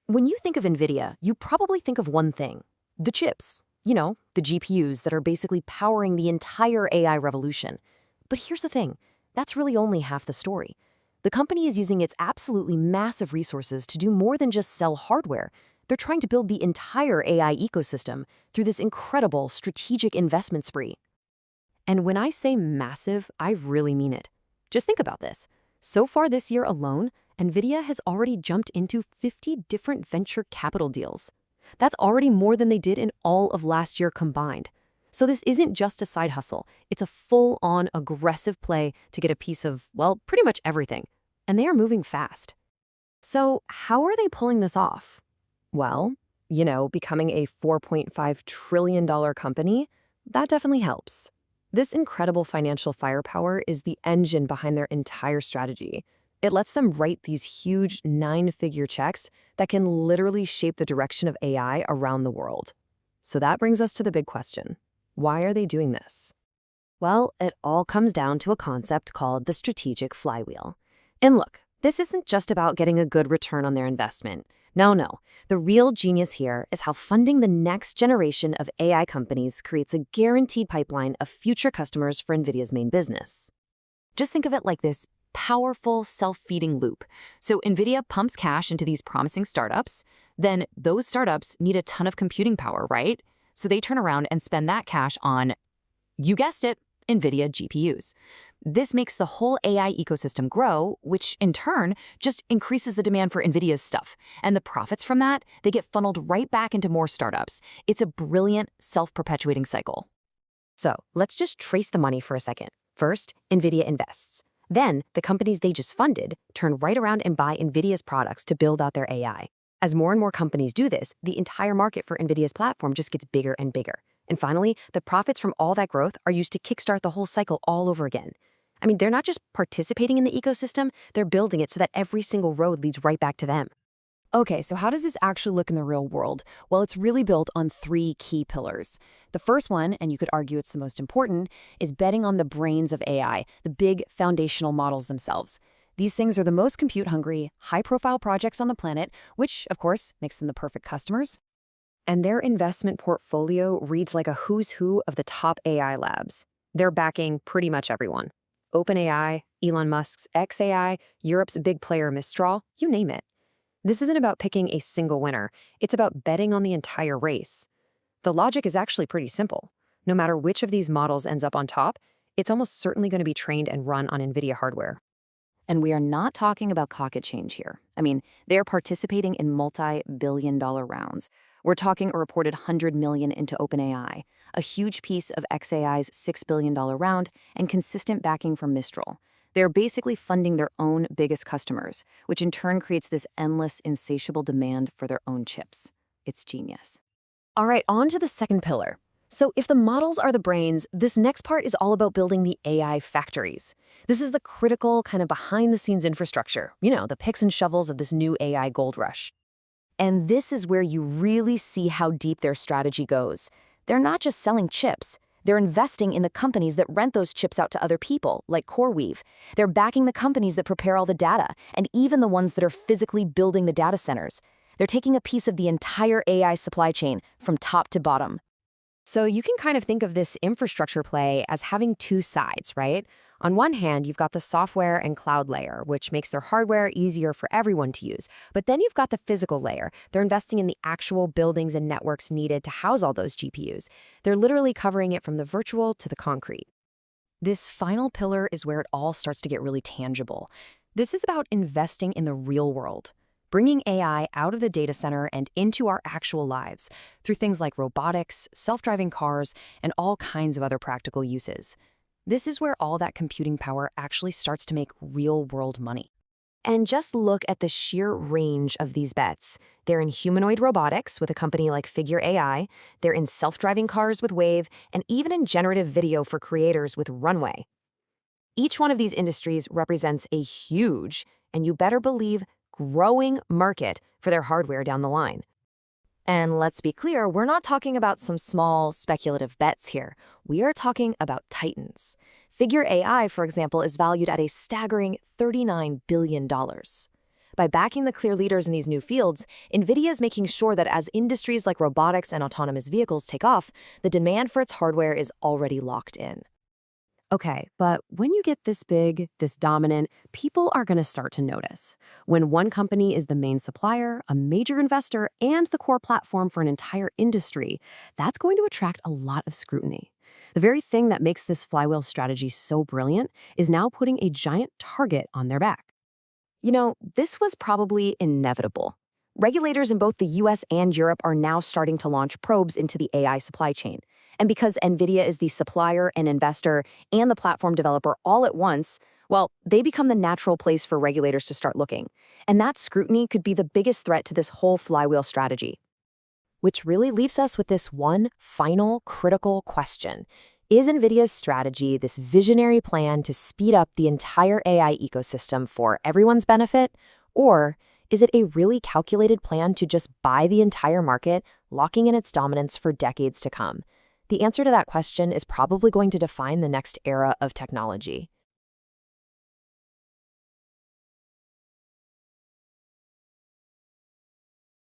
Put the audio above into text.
When you think of Nvidia, you probably think of one thing: the chips. The GPUs that are basically powering the entire AI revolution. But here's the thing, that's really only half the story. The company is using its absolutely massive resources to do more than just sell hardware. They're trying to build the entire AI ecosystem through this incredible strategic investment spree. And when I say massive, I really mean it. Just think about this. So far this year alone, Nvidia has already jumped into 50 different venture capital deals. That's already more than they did in all of last year combined. So this isn't just a side hustle. It's a full-on aggressive play to get a piece of, well, pretty much everything. And they are moving fast. So how are they pulling this off? Well, becoming a $4.5 trillion company, that definitely helps. This incredible financial firepower is the engine behind their entire strategy. It lets them write these huge 9-figure checks that can literally shape the direction of AI around the world. So that brings us to the big question. Why are they doing this? Well, it all comes down to a concept called the strategic flywheel. And look, this isn't just about getting a good return on their investment. No. The real genius here is how funding the next generation of AI companies creates a guaranteed pipeline of future customers for Nvidia's main business. Just think of it like this powerful self-feeding loop. So Nvidia pumps cash into these promising startups, then those startups need a ton of computing power, right? So they turn around and spend that cash on, you guessed it, Nvidia GPUs. This makes the whole AI ecosystem grow, which in turn just increases the demand for Nvidia's stuff. And the profits from that, they get funneled right back into more startups. It's a brilliant self-perpetuating cycle. So let's just trace the money for a second. First, Nvidia invests. Then, the companies they just funded turn right around and buy Nvidia's products to build out their AI. As more and more companies do this, the entire market for Nvidia's platform just gets bigger and bigger. And finally, the profits from all that growth are used to kickstart the whole cycle all over again. I mean, they're not just participating in the ecosystem, they're building it so that every single road leads right back to them. Okay, so how does this actually look in the real world? Well, it's really built on 3 key pillars. The first one, and you could argue it's the most important, is betting on the brains of AI, the big foundational models themselves. These things are the most compute-hungry, high-profile projects on the planet, which, of course, makes them the perfect customers. And their investment portfolio reads like a who's who of the top AI labs. They're backing pretty much everyone. OpenAI, Elon Musk's xAI, Europe's big player Mistral, you name it. This isn't about picking a single winner. It's about betting on the entire race. The logic is actually pretty simple. No matter which of these models ends up on top, it's almost certainly going to be trained and run on Nvidia hardware. And we are not talking about pocket change here. I mean, they're participating in multi-billion-dollar rounds. We're talking a reported $100 million into OpenAI, a huge piece of xAI's $6 billion round, and consistent backing from Mistral. They're basically funding their own biggest customers, which in turn creates this endless, insatiable demand for their own chips. It's genius. All right, on to the second pillar. So if the models are the brains, this next part is all about building the AI factories. This is the critical kind of behind-the-scenes infrastructure, the picks and shovels of this new AI gold rush. And this is where you really see how deep their strategy goes. They're not just selling chips. They're investing in the companies that rent those chips out to other people, like CoreWeave. They're backing the companies that prepare all the data, and even the ones that are physically building the data centers. They're taking a piece of the entire AI supply chain from top to bottom. So you can kind of think of this infrastructure play as having 2 sides, right? On one hand, you've got the software and cloud layer, which makes their hardware easier for everyone to use. But then you've got the physical layer. They're investing in the actual buildings and networks needed to house all those GPUs. They're literally covering it from the virtual to the concrete. This final pillar is where it all starts to get really tangible. This is about investing in the real world, bringing AI out of the data center and into our actual lives through things like robotics, self-driving cars, and all kinds of other practical uses. This is where all that computing power actually starts to make real-world money. And just look at the sheer range of these bets. They're in humanoid robotics with a company like Figure AI, they're in self-driving cars with Wave, and even in generative video for creators with Runway. Each one of these industries represents a huge, and you better believe, growing market for their hardware down the line. And let's be clear, we're not talking about some small speculative bets here. We are talking about titans. Figure AI, for example, is valued at a staggering $39 billion. By backing the clear leaders in these new fields, Nvidia is making sure that as industries like robotics and autonomous vehicles take off, the demand for its hardware is already locked in. Okay, but when you get this big, this dominant, people are going to start to notice. When one company is the main supplier, a major investor, and the core platform for an entire industry, that's going to attract a lot of scrutiny. The very thing that makes this flywheel strategy so brilliant is now putting a giant target on their back. This was probably inevitable. Regulators in both the US and Europe are now starting to launch probes into the AI supply chain. And because Nvidia is the supplier and investor and the platform developer all at once, well, they become the natural place for regulators to start looking. And that scrutiny could be the biggest threat to this whole flywheel strategy. Which really leaves us with this one final critical question. Is Nvidia's strategy this visionary plan to speed up the entire AI ecosystem for everyone's benefit? Or is it a really calculated plan to just buy the entire market, locking in its dominance for decades to come? The answer to that question is probably going to define the next era of technology.